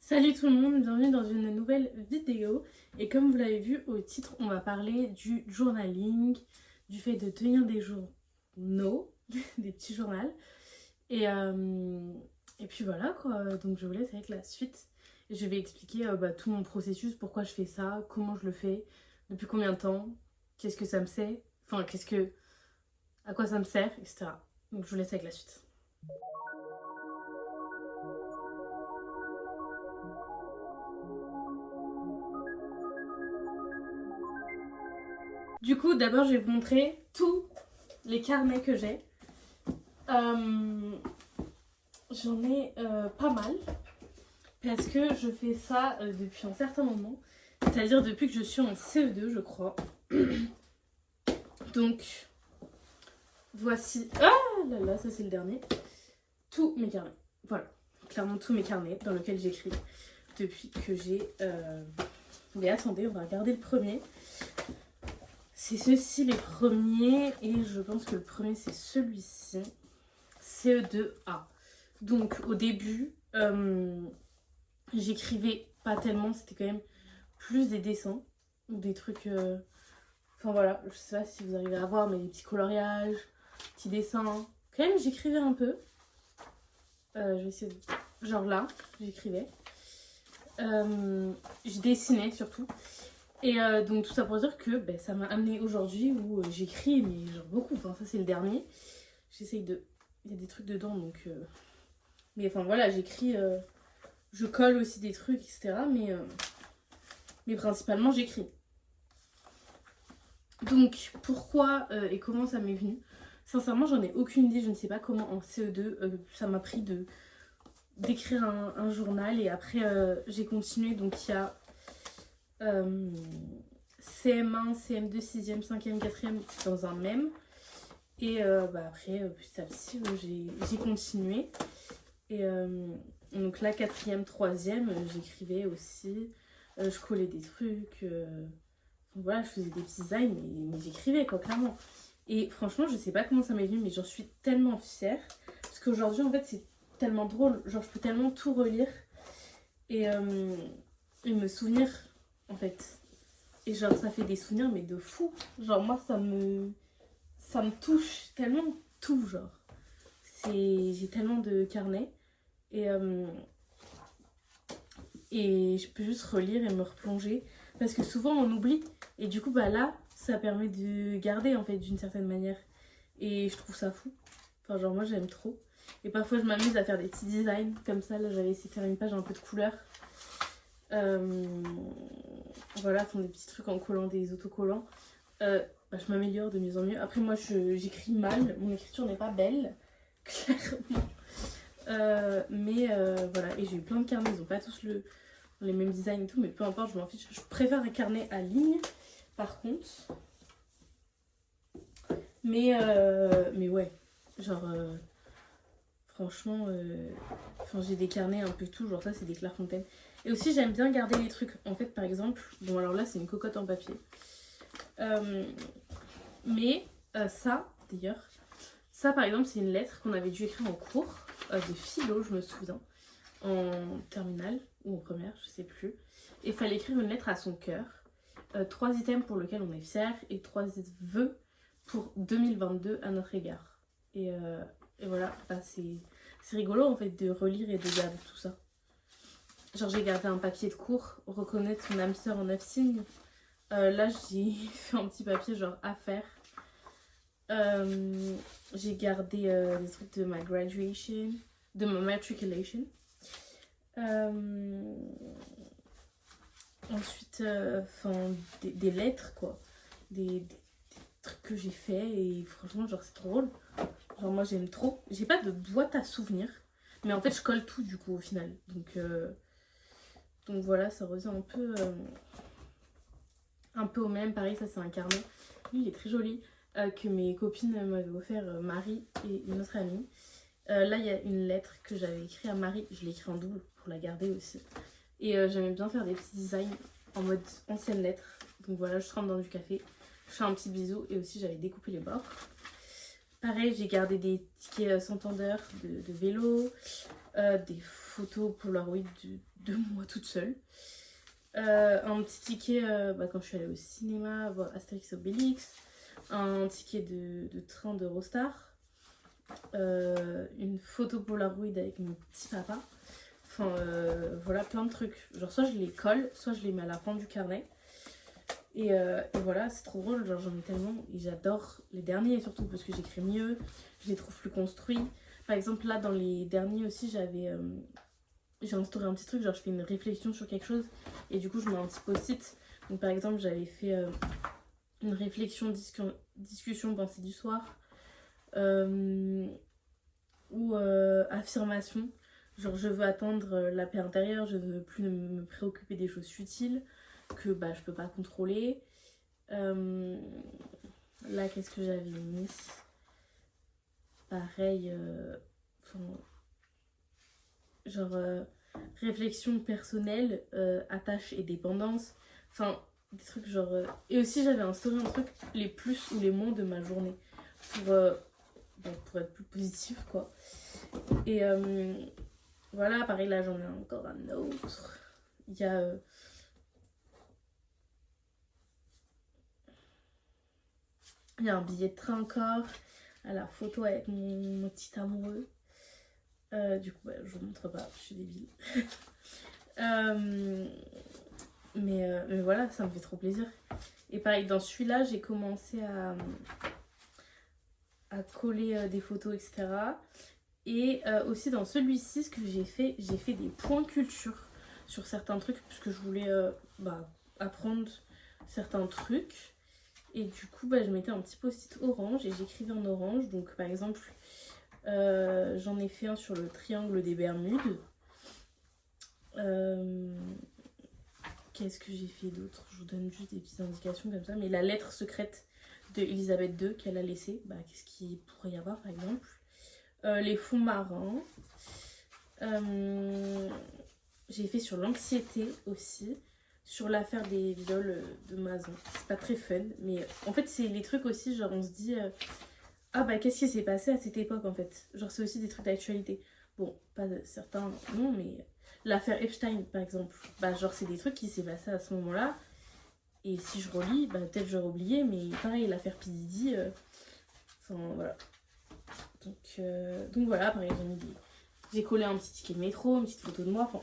Salut tout le monde, bienvenue dans une nouvelle vidéo. Et comme vous l'avez vu au titre, on va parler du journaling, du fait de tenir des journaux, des petits journaux. Et puis voilà quoi, donc je vous laisse avec la suite. Je vais expliquer tout mon processus, pourquoi je fais ça, comment je le fais, depuis combien de temps, qu'est-ce que ça me sert, enfin à quoi ça me sert, etc. Donc je vous laisse avec la suite. Du coup, d'abord, je vais vous montrer tous les carnets que j'ai. J'en ai pas mal parce que je fais ça depuis un certain moment, c'est-à-dire depuis que je suis en CE2, je crois. Donc, voici. Ah là là, ça c'est le dernier. Tous mes carnets. Voilà, clairement tous mes carnets dans lesquels j'écris depuis que j'ai. Mais attendez, on va regarder le premier. C'est ceux-ci les premiers et je pense que le premier c'est celui-ci, CE2A. Donc au début, j'écrivais pas tellement, c'était quand même plus des dessins ou des trucs. Enfin voilà, je sais pas si vous arrivez à voir, mais des petits coloriages, petits dessins. Quand même, j'écrivais un peu. Je vais essayer de... Genre là, j'écrivais. Je dessinais surtout. Et donc tout ça pour dire que ça m'a amené aujourd'hui où j'écris, mais genre beaucoup. Enfin, ça c'est le dernier. J'essaye de. Il y a des trucs dedans donc. Mais enfin voilà, j'écris. Je colle aussi des trucs, etc. Mais principalement j'écris. Donc pourquoi et comment ça m'est venu? Sincèrement, j'en ai aucune idée. Je ne sais pas comment en CE2 ça m'a pris d'écrire un journal. Et après j'ai continué. Donc il y a CM1, CM2, 6e, 5e, 4e dans un même. Et après, petit à petit, j'ai continué. Et donc là, 4e, 3e, j'écrivais aussi. Je collais des trucs. Voilà, je faisais des petits designs, mais j'écrivais quoi, clairement. Et franchement, je sais pas comment ça m'est venu, mais j'en suis tellement fière. Parce qu'aujourd'hui, en fait, c'est tellement drôle. Genre, je peux tellement tout relire et me souvenir, en fait. Et genre, ça fait des souvenirs, mais de fou. Genre, moi, ça me touche tellement tout, genre. J'ai tellement de carnets. Et je peux juste relire et me replonger. Parce que souvent, on oublie. Et du coup, là, ça permet de garder, en fait, d'une certaine manière. Et je trouve ça fou. Enfin, genre, moi, j'aime trop. Et parfois, je m'amuse à faire des petits designs. Comme ça, là, j'avais essayé de faire une page un peu de couleur. Voilà, font des petits trucs en collant des autocollants. Je m'améliore de mieux en mieux. Après, moi, j'écris mal. Mon écriture n'est pas belle, clairement. Voilà, et j'ai eu plein de carnets. Ils n'ont pas tous les mêmes designs et tout, mais peu importe, je m'en fiche. Je préfère un carnet à ligne, par contre. Mais ouais, genre, franchement, j'ai des carnets un peu tout. Genre, ça, c'est des Clairefontaine. Et aussi, j'aime bien garder les trucs. En fait, par exemple, bon, alors là, c'est une cocotte en papier. Ça, d'ailleurs, ça, par exemple, c'est une lettre qu'on avait dû écrire en cours de philo, je me souviens, en terminale ou en première, je sais plus. Et il fallait écrire une lettre à son cœur. 3 items pour lesquels on est fier et 3 vœux pour 2022 à notre égard. Et voilà, c'est rigolo en fait de relire et de garder tout ça. Genre j'ai gardé un papier de cours, reconnaître son âme sœur en 9 signes. Là j'ai fait un petit papier genre à faire. J'ai gardé des trucs de ma graduation, de ma matriculation. Ensuite, des lettres quoi, des trucs que j'ai fait et franchement genre c'est trop drôle. Genre moi j'aime trop. J'ai pas de boîte à souvenirs, mais en fait je colle tout du coup au final. Donc voilà, ça revient un peu au même. Pareil, ça c'est un carnet. Lui il est très joli. Que mes copines m'avaient offert, Marie et une autre amie. Là, il y a une lettre que j'avais écrite à Marie. Je l'ai écrite en double pour la garder aussi. Et j'aimais bien faire des petits designs en mode ancienne lettre. Donc voilà, je trempe dans du café. Je fais un petit bisou. Et aussi, j'avais découpé les bords. Pareil, j'ai gardé des tickets Santander de vélo. Des photo Polaroid de moi toute seule. Un petit ticket quand je suis allée au cinéma voir Astérix et Obélix. Un ticket de train d'Eurostar. Une photo Polaroid avec mon petit papa. Enfin voilà, plein de trucs. Genre soit je les colle, soit je les mets à la fin du carnet. Et voilà, c'est trop drôle, genre j'en ai tellement. Et j'adore les derniers surtout parce que j'écris mieux, je les trouve plus construits. Par exemple là dans les derniers aussi j'ai instauré un petit truc, genre je fais une réflexion sur quelque chose et du coup je mets un petit post-it. Donc par exemple j'avais fait une réflexion, discussion, pensée du soir. Ou affirmation, genre je veux atteindre la paix intérieure, je ne veux plus me préoccuper des choses futiles que je peux pas contrôler. Là qu'est-ce que j'avais mis, pareil, réflexion personnelle, attache et dépendance, enfin des trucs genre et aussi j'avais instauré un truc, les plus ou les moins de ma journée pour être plus positif quoi. Et voilà, pareil là j'en ai encore un autre. Il y a un billet de train encore, à la photo avec mon petit amoureux. Du coup je vous montre pas, je suis débile. Mais voilà, ça me fait trop plaisir. Et pareil dans celui-là j'ai commencé à coller des photos etc. Et aussi dans celui-ci, ce que j'ai fait des points culture sur certains trucs puisque je voulais apprendre certains trucs. Et du coup je mettais un petit post-it orange et j'écrivais en orange. Donc par exemple j'en ai fait un sur le triangle des Bermudes. Qu'est-ce que j'ai fait d'autre? Je vous donne juste des petites indications comme ça. Mais la lettre secrète de Elisabeth II qu'elle a laissée, qu'est-ce qu'il pourrait y avoir par exemple? Les fonds marins. J'ai fait sur l'anxiété aussi, sur l'affaire des viols de Mazan. C'est pas très fun, mais en fait c'est les trucs aussi, genre on se dit qu'est-ce qui s'est passé à cette époque en fait. Genre c'est aussi des trucs d'actualité. Bon, pas certains non, mais l'affaire Epstein par exemple, genre c'est des trucs qui s'est passé à ce moment-là. Et si je relis, peut-être j'aurais oublié, mais pareil l'affaire P. Diddy, voilà. Donc voilà, pareil, j'ai collé un petit ticket de métro, une petite photo de moi, enfin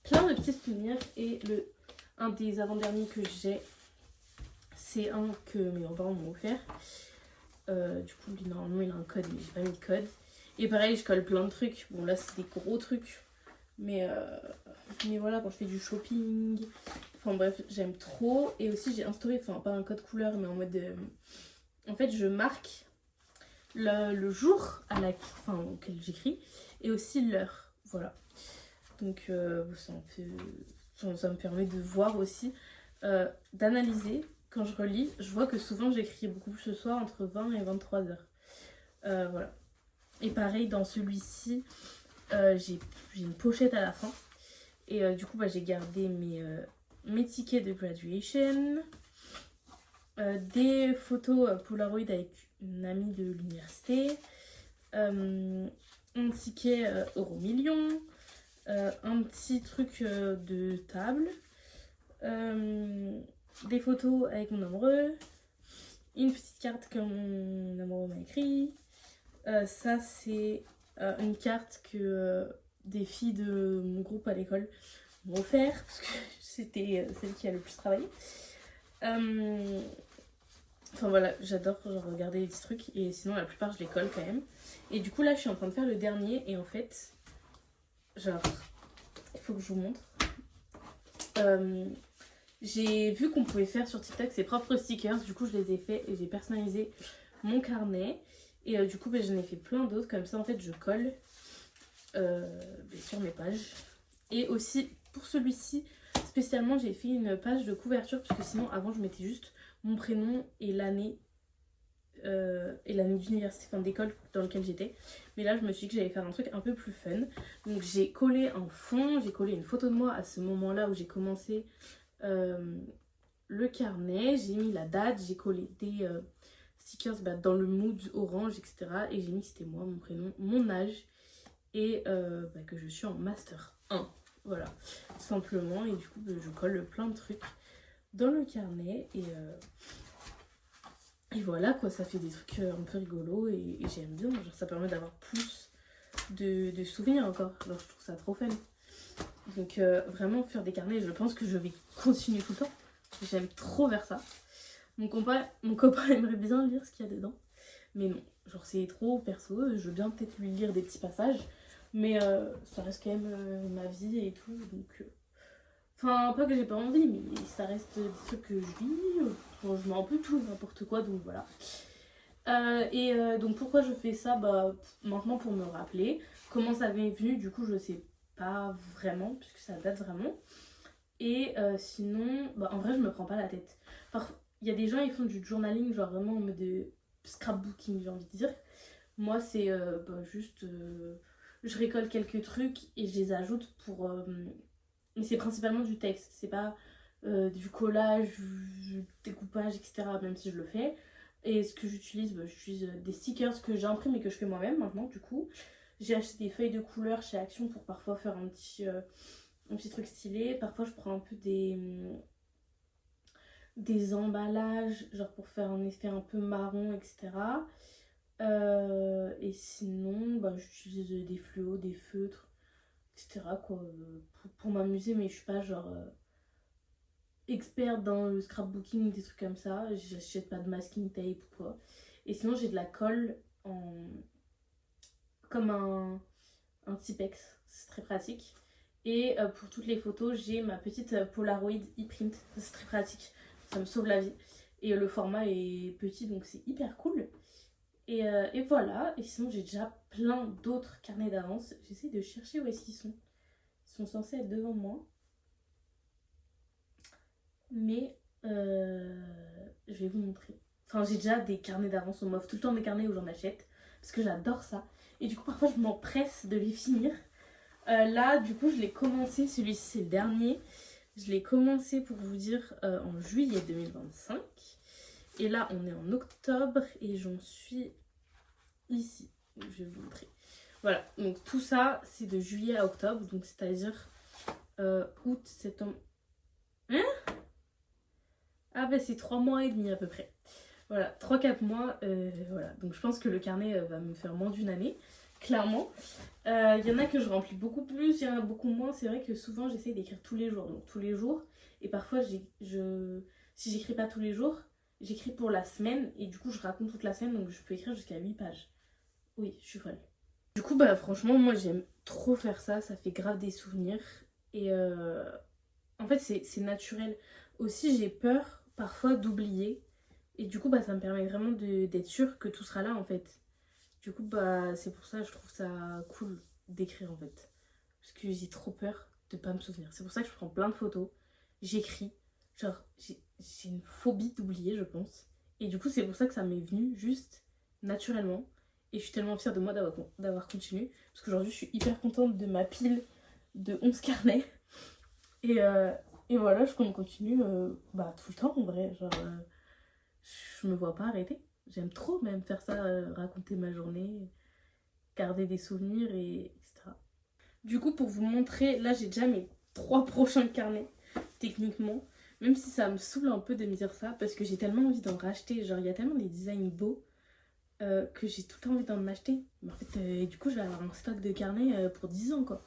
plein de petits souvenirs. Et un des avant-derniers que j'ai, c'est un que mes parents m'ont offert. Du coup, lui, normalement, il a un code, mais j'ai pas mis le code. Et pareil, je colle plein de trucs. Bon, là, c'est des gros trucs. Mais voilà, quand je fais du shopping, enfin bref, j'aime trop. Et aussi, j'ai instauré, enfin pas un code couleur, mais en mode en fait, je marque le jour auquel j'écris et aussi l'heure, voilà. Donc ça me permet de voir aussi, d'analyser. Quand je relis, je vois que souvent j'écris beaucoup plus ce soir, entre 20 et 23 heures. Voilà. Et pareil dans celui-ci, j'ai une pochette à la fin et du coup j'ai gardé mes tickets de graduation, des photos Polaroid avec une amie de l'université, un ticket euro million, un petit truc de table, des photos avec mon amoureux, une petite carte que mon amoureux m'a écrit. Ça c'est une carte que des filles de mon groupe à l'école m'ont offert parce que c'était celle qui a le plus travaillé. Enfin voilà, j'adore regarder les petits trucs et sinon la plupart je les colle quand même. Et du coup là je suis en train de faire le dernier et en fait, il faut que je vous montre. J'ai vu qu'on pouvait faire sur TikTok ses propres stickers, du coup je les ai fait et j'ai personnalisé mon carnet. Et du coup j'en ai fait plein d'autres, comme ça en fait je colle sur mes pages. Et aussi pour celui-ci, spécialement j'ai fait une page de couverture parce que sinon avant je mettais juste mon prénom et l'année d'université, enfin d'école dans laquelle j'étais. Mais là je me suis dit que j'allais faire un truc un peu plus fun. Donc j'ai collé un fond, j'ai collé une photo de moi à ce moment-là où j'ai commencé le carnet. J'ai mis la date, j'ai collé des stickers dans le mood orange, etc. Et j'ai mis que c'était moi, mon prénom, mon âge et que je suis en master. 1. Voilà, simplement. Et du coup, je colle plein de trucs dans le carnet. Et voilà quoi, ça fait des trucs un peu rigolos et j'aime bien. Genre, ça permet d'avoir plus de souvenirs encore. Alors, je trouve ça trop fun. Donc, vraiment, faire des carnets, je pense que je vais continuer tout le temps. J'aime trop faire ça. Mon copain aimerait bien lire ce qu'il y a dedans. Mais non, genre c'est trop perso. Je veux bien peut-être lui lire des petits passages. Mais ça reste quand même ma vie et tout. Donc, enfin, pas que j'ai pas envie, mais ça reste des trucs que je vis. Bon, je mets un peu tout, n'importe quoi, donc voilà. Donc pourquoi je fais ça, bah maintenant pour me rappeler. Comment ça m'est venu, du coup je sais pas vraiment, puisque ça date vraiment. Et sinon, bah en vrai je me prends pas la tête. Il y a des gens ils font du journaling, genre vraiment en mode de scrapbooking, j'ai envie de dire. Moi c'est juste, je récolte quelques trucs et je les ajoute pour... mais c'est principalement du texte, c'est pas du collage, du découpage, etc. Même si je le fais. Et ce que j'utilise, j'utilise des stickers que j'imprime et que je fais moi-même maintenant du coup. J'ai acheté des feuilles de couleur chez Action pour parfois faire un petit truc stylé. Parfois je prends un peu des emballages, genre pour faire un effet un peu marron, etc. Et sinon, j'utilise des fluos, des feutres, etc. quoi, pour m'amuser, mais je suis pas genre experte dans le scrapbooking, des trucs comme ça. J'achète pas de masking tape ou quoi. Et sinon, j'ai de la colle comme un Tipex, c'est très pratique. Et pour toutes les photos, j'ai ma petite Polaroid e-print, c'est très pratique, ça me sauve la vie. Et le format est petit, donc c'est hyper cool. Et voilà, et sinon j'ai déjà plein d'autres carnets d'avance. J'essaie de chercher où est-ce qu'ils sont. Ils sont censés être devant moi. Mais je vais vous montrer. Enfin, j'ai déjà des carnets d'avance. On m'offre tout le temps des carnets où j'en achète. Parce que j'adore ça. Et du coup, parfois, je m'empresse de les finir. Là, du coup, je l'ai commencé. Celui-ci, c'est le dernier. Je l'ai commencé, pour vous dire, en juillet 2025. Et là, on est en octobre. Et j'en suis ici. Je vais vous montrer. Voilà. Donc, tout ça, c'est de juillet à octobre. Donc, c'est-à-dire août, septembre... Hein? Ah bah c'est 3 mois et demi à peu près. Voilà, 3-4 mois. Voilà. Donc je pense que le carnet va me faire moins d'une année, clairement. Il y en a que je remplis beaucoup plus, il y en a beaucoup moins. C'est vrai que souvent j'essaie d'écrire tous les jours. Donc tous les jours. Et parfois, si j'écris pas tous les jours, j'écris pour la semaine. Et du coup, je raconte toute la semaine. Donc je peux écrire jusqu'à 8 pages. Oui, je suis folle. Du coup, bah franchement, moi j'aime trop faire ça. Ça fait grave des souvenirs. Et en fait, c'est naturel. Aussi, j'ai peur parfois d'oublier. Et du coup, bah, ça me permet vraiment d'être sûre que tout sera là en fait. Du coup, bah, c'est pour ça que je trouve ça cool d'écrire en fait. Parce que j'ai trop peur de pas me souvenir. C'est pour ça que je prends plein de photos. J'écris. Genre, j'ai une phobie d'oublier, je pense. Et du coup, c'est pour ça que ça m'est venu juste naturellement. Et je suis tellement fière de moi d'avoir continué. Parce qu'aujourd'hui, je suis hyper contente de ma pile de 11 carnets. Et, euh, et voilà, je compte continuer tout le temps en vrai. Genre, je me vois pas arrêter. J'aime trop même faire ça, raconter ma journée, garder des souvenirs, etc. Du coup, pour vous montrer, là j'ai déjà mes 3 prochains carnets, techniquement. Même si ça me saoule un peu de me dire ça, parce que j'ai tellement envie d'en racheter. Genre, il y a tellement des designs beaux que j'ai tout le temps envie d'en acheter. Mais en fait, du coup, je vais avoir un stock de carnets pour 10 ans, quoi.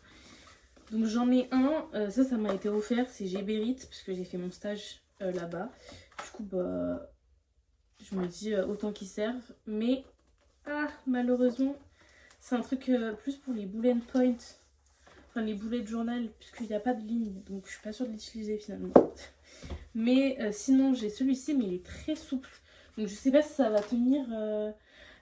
Donc j'en ai un, ça m'a été offert, c'est Géberit, parce que j'ai fait mon stage là-bas. Du coup, bah, je me dis autant qu'ils servent. Mais, malheureusement, c'est un truc plus pour les bullet points, enfin les bullet journal, puisqu'il n'y a pas de ligne, donc je suis pas sûre de l'utiliser finalement. Mais sinon, j'ai celui-ci, mais il est très souple. Donc je sais pas si ça va tenir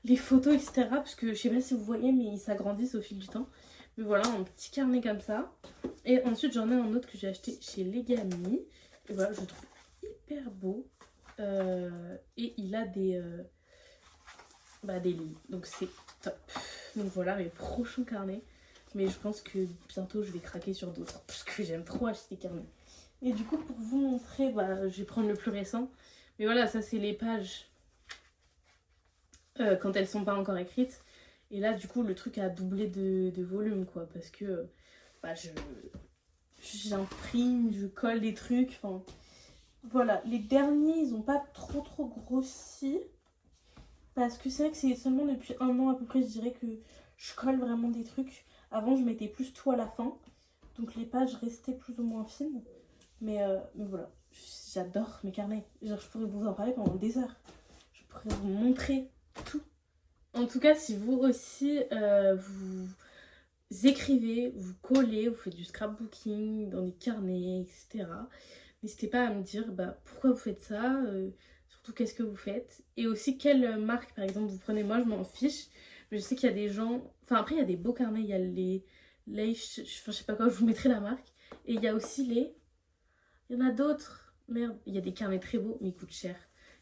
les photos, etc. Parce que je sais pas si vous voyez, mais ils s'agrandissent au fil du temps. Mais voilà, un petit carnet comme ça. Et ensuite, j'en ai un autre que j'ai acheté chez Legami. Et voilà, je le trouve hyper beau. Et il a des lignes. Donc c'est top. Donc voilà mes prochains carnets. Mais je pense que bientôt, je vais craquer sur d'autres. Parce que j'aime trop acheter des carnets. Et du coup, pour vous montrer, je vais prendre le plus récent. Mais voilà, ça, c'est les pages quand elles sont pas encore écrites. Et là, du coup, le truc a doublé de volume, quoi. Parce que j'imprime, je colle des trucs, enfin voilà. Les derniers ils ont pas trop grossi parce que c'est vrai que c'est seulement depuis 1 an à peu près je dirais que je colle vraiment des trucs. Avant je mettais plus tout à la fin, donc les pages restaient plus ou moins fines, mais voilà, j'adore mes carnets, genre je pourrais vous en parler pendant des heures, je pourrais vous montrer tout. En tout cas, si vous aussi, vous écrivez, vous collez, vous faites du scrapbooking dans des carnets, etc. N'hésitez pas à me dire pourquoi vous faites ça, surtout qu'est-ce que vous faites. Et aussi quelle marque, par exemple, vous prenez. Moi, je m'en fiche. Mais je sais qu'il y a des gens... Enfin, après, il y a des beaux carnets. Il y a les... je sais pas quoi, je vous mettrai la marque. Et il y a aussi les... Il y en a d'autres. Merde, il y a des carnets très beaux, mais ils coûtent cher.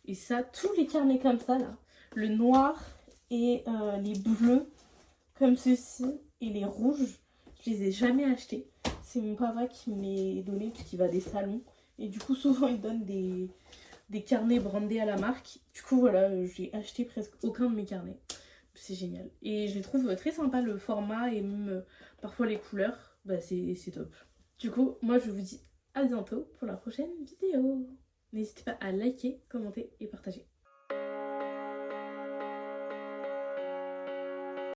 Et ça, tous les carnets comme ça, là, le noir et les bleus, comme ceci, et les rouges, je les ai jamais achetés. C'est mon papa qui me les donné puisqu'il va à des salons. Et du coup, souvent, il donne des carnets brandés à la marque. Du coup, voilà, j'ai acheté presque aucun de mes carnets. C'est génial. Et je les trouve très sympa, le format et même parfois les couleurs. C'est top. Du coup, moi, je vous dis à bientôt pour la prochaine vidéo. N'hésitez pas à liker, commenter et partager.